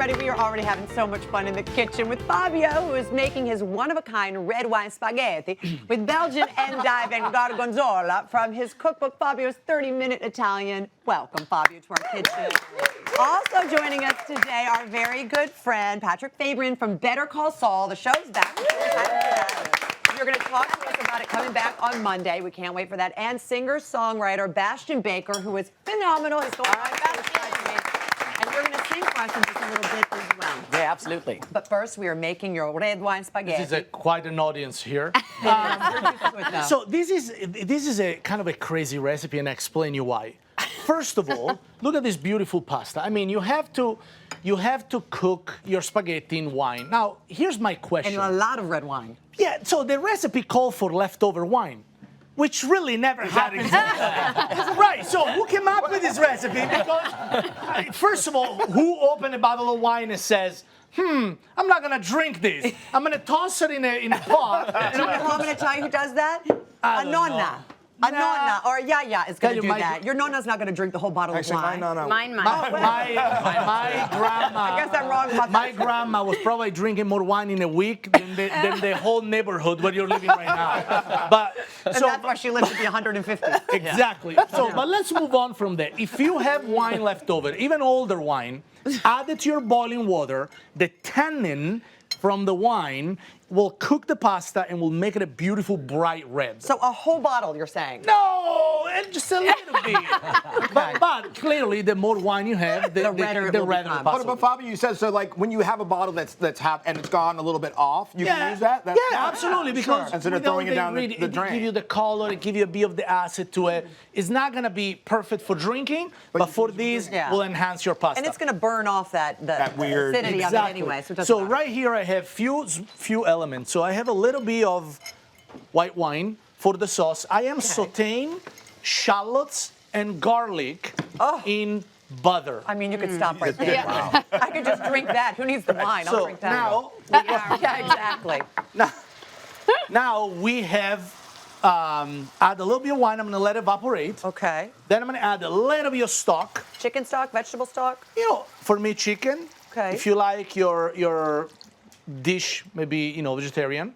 everybody. We are already having so much fun in the kitchen with Fabio, who is making his one-of-a-kind red wine spaghetti with Belgian endive and gorgonzola from his cookbook, Fabio's 30-Minute Italian. Welcome, Fabio, to our kitchen. Also joining us today, our very good friend, Patrick Fabian from Better Call Saul. The show's back. You're going to talk to us about it coming back on Monday. We can't wait for that. And singer-songwriter Bastian Baker, who is phenomenal. He's going on and you're going to sing for us in just a little bit as well. Yeah, absolutely. But first, we are making your red wine spaghetti. This is quite an audience here. So So this is a kind of a crazy recipe, and I explain you why. First of all, look at this beautiful pasta. I mean, you have to cook your spaghetti in wine. Now, here's my question. and a lot of red wine. Yeah, so the recipe called for leftover wine, which really never happens. Right, so who came up with this recipe? Because, first of all, who opened a bottle of wine and says, I'm not gonna drink this. I'm gonna toss it in a pot. And I'm going to tell you who does that? I A don't nonna. know. A nonna or a yaya is going to Tell do you, my- that. Your nonna's not going to drink the whole bottle Actually, of wine. mine. My grandma. I guess I'm wrong about My that. grandma was probably drinking more wine in a week than the whole neighborhood where you're living right now. But And so that's why she lives to be 150. exactly. So, but let's move on from there. If you have wine left over, even older wine, add it to your boiling water. The tannin from the wine will cook the pasta and will make it a beautiful bright red. So a whole bottle, you're saying? No, and just a little bit. But clearly, the more wine you have, the redder it the will redder the become. pasta. But Fabio, you said so. Like when you have a bottle that's half and it's gone a little bit off, you can use that. Yeah, absolutely. Because Instead of without throwing it down the it drain. give you the color, it give you a bit of the acid to it. It's not gonna be perfect for drinking, but for these, Yeah. will enhance your pasta. And it's going to burn off that weird- acidity of it anyway. So, it doesn't So matter. right here I have few elements. So I have a little bit of white wine for the sauce. I am sauteing shallots and garlic in butter. I mean, you could stop right there. Wow. I could just drink that. Who needs the wine? I'll So drink that. now, Yeah, exactly. now we have add a little bit of wine. I'm gonna let it evaporate. Okay. Then I'm gonna add a little bit of stock. Chicken stock, vegetable stock? You know, for me, chicken. Okay. If you like your dish, maybe vegetarian,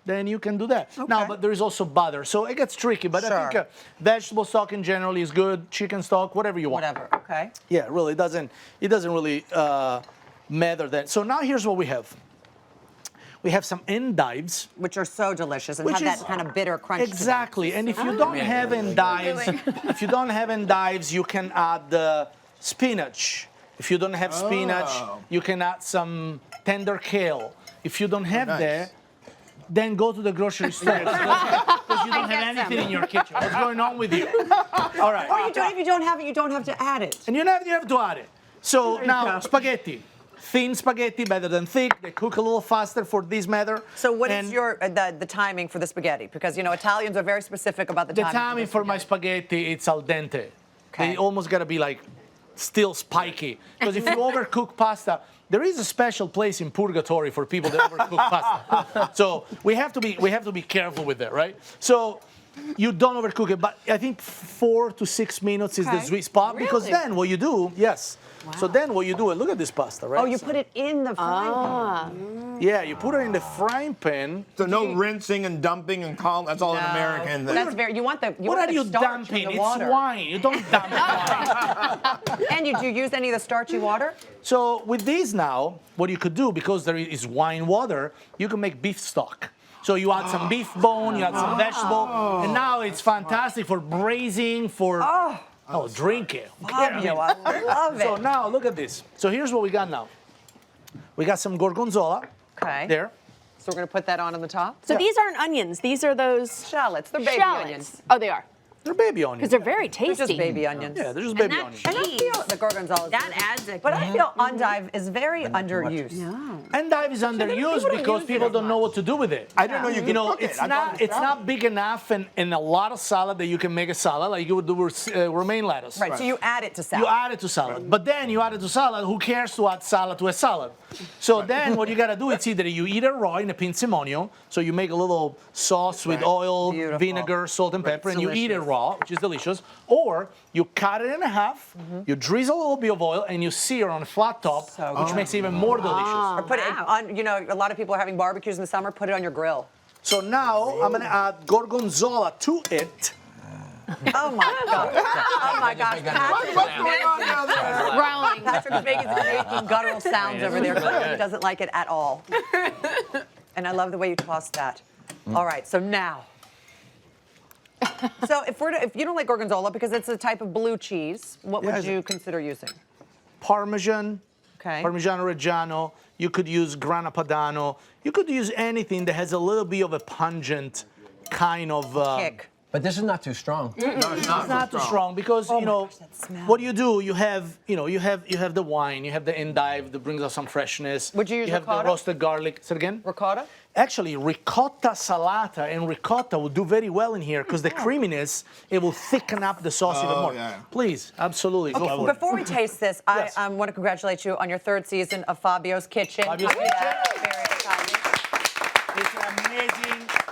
then you can do that. Now, but there is also butter, so it gets tricky. But I think Sure. vegetable stock in general is good. Chicken stock, whatever you want. Whatever. Okay. Yeah, really, it doesn't really matter that. So now here's what we have. We have some endives. Which are so delicious and Which have that is- kind of bitter crunch. Exactly, and if you don't have endives, you can add the spinach. If you don't have spinach, you can add some tender kale. If you don't have nice. that, then go to the grocery store because you don't have anything in your kitchen. What's going on with you? All right. Or if you don't have it, you don't have to add it. And you have to add it. So There you now go. spaghetti. Thin spaghetti better than thick. They cook a little faster for this matter. So what is And your the timing for the spaghetti? Because Italians are very specific about the the timing. timing for my spaghetti, it's al dente. Okay. They almost gotta be like still spiky. Because if you overcook pasta, there is a special place in purgatory for people that overcook pasta. So we have to be careful with that, right? So you don't overcook it, but I think 4 to 6 minutes is the Okay. sweet spot. Because Really? then what you do, yes. So then what you do, look at this pasta, right? Oh, you put it in the frying pan. Yeah, you put it in the frying pan. So no rinsing and dumping and calm. That's all an American. That's very. You want the. What are you starch dumping? in the It's water. wine. You don't dump wine. And do you use any of the starchy water? So with these now, what you could do, because there is wine water, you can make beef stock. So you add some beef bone, you add some vegetable, and now it's fantastic for braising, for drink it. Fabio, I love it. So now look at this. So here's what we got now. We got some gorgonzola Okay. there. So we're gonna put that on the top. So these aren't onions. These are those Shallots. They're baby shallots. onions. Oh, they are. They're baby onions. Because they're very tasty. They're just baby onions. Yeah, they're just And baby that onions. And I feel the gorgonzola. That adds a But I feel endive is very underused. Endive is underused because people don't know what to do with it. I didn't know you could cook it. it's I thought not it was it's salad. not big enough in a lot of salad that you can make a salad like you would do with romaine lettuce. Right. So you add it to salad. You add it to salad, but then you add it to salad. Who cares to add salad to a salad? So then what you gotta do is either you eat it raw in a pinzimonio, so you make a little sauce with oil, Beautiful. vinegar, salt, and pepper, and you eat it delicious. raw, which is delicious, or you cut it in half, you drizzle a little bit of oil, and you sear on a flat top, which makes it even more delicious. Or put it on, you know, a lot of people are having barbecues in the summer, put it on your grill. So now I'm gonna add gorgonzola to it. Oh my God. Oh my gosh. Patrick, What's going on down there? Growling. Patrick's making guttural sounds over there. He doesn't like it at all. And I love the way you tossed that. All right, so now. So if you don't like gorgonzola, because it's a type of blue cheese, what would you consider using? Parmesan, Okay. Parmigiano Reggiano. You could use Grana Padano. You could use anything that has a little bit of a pungent kind of Kick. But this is not too strong. No, it's It's not too strong because you know gosh, that smell. what you do. You have you have the wine. You have the endive that brings out some freshness. Would you use You have the ricotta? roasted garlic. Say it again. Ricotta? Actually, ricotta salata and ricotta will do very well in here because the creaminess it will thicken up the sauce even more. yeah. Please, absolutely, go for it. Before we taste this, Yes. I want to congratulate you on your 3rd season of Fabio's Kitchen. Fabio's Very exciting. It's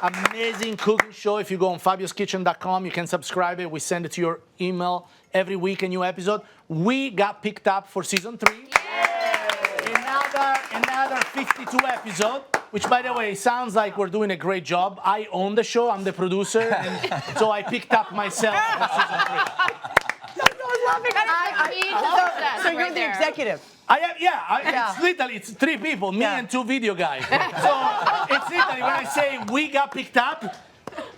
an amazing cooking show. If you go on fabiuskitchen.com, you can subscribe it. We send it to your email every week, a new episode. We got picked up for season 3. Another 52 episode, which by the way, sounds like we're doing a great job. I own the show, I'm the producer, and so I picked up myself for season 3. So you're the executive. It's literally, it's 3 people, me and 2 video guys. So it's literally, when I say we got picked up,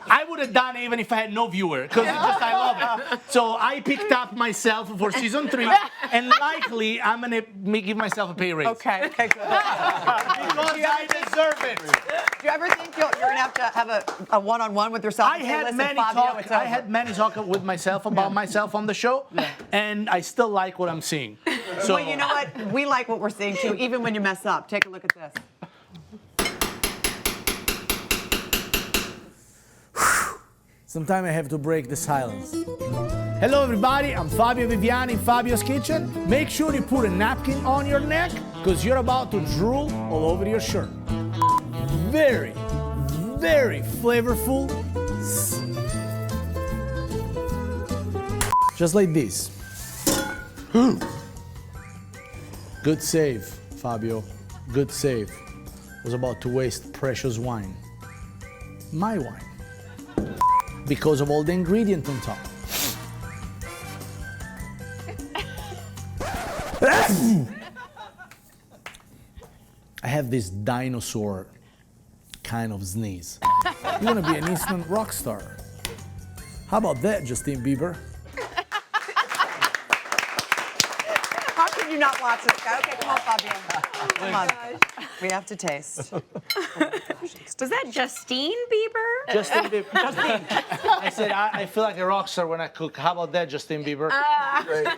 I would have done it even if I had no viewer, because I love it. So I picked up myself for season 3, and likely I'm gonna give myself a pay raise. Okay, good. Because I deserve it. Do you ever think you're going to have a one-on-one with yourself? I and say, had "Listen, many Fabio, it's I over." had many talk with myself about myself on the show, and I still like what I'm seeing. So Well, you know what? We like what we're seeing too, even when you mess up. Take a look at this. sometimes I have to break the silence. Hello everybody, I'm Fabio Viviani in Fabio's Kitchen. Make sure you put a napkin on your neck because you're about to drool all over your shirt. Very, very flavorful. Just like this. Good save, Fabio. Good save. Was about to waste precious wine. My wine. Because of all the ingredients on top. I have this dinosaur kind of sneeze. You're gonna be an instant rock star. How about that, Justin Bieber? How could you not watch this guy? Okay, come on, Fabio. Come on. We have to taste. Was that Justine Bieber? Justin Bieber. Justin. I said I feel like a rock star when I cook. How about that, Justin Bieber? Great.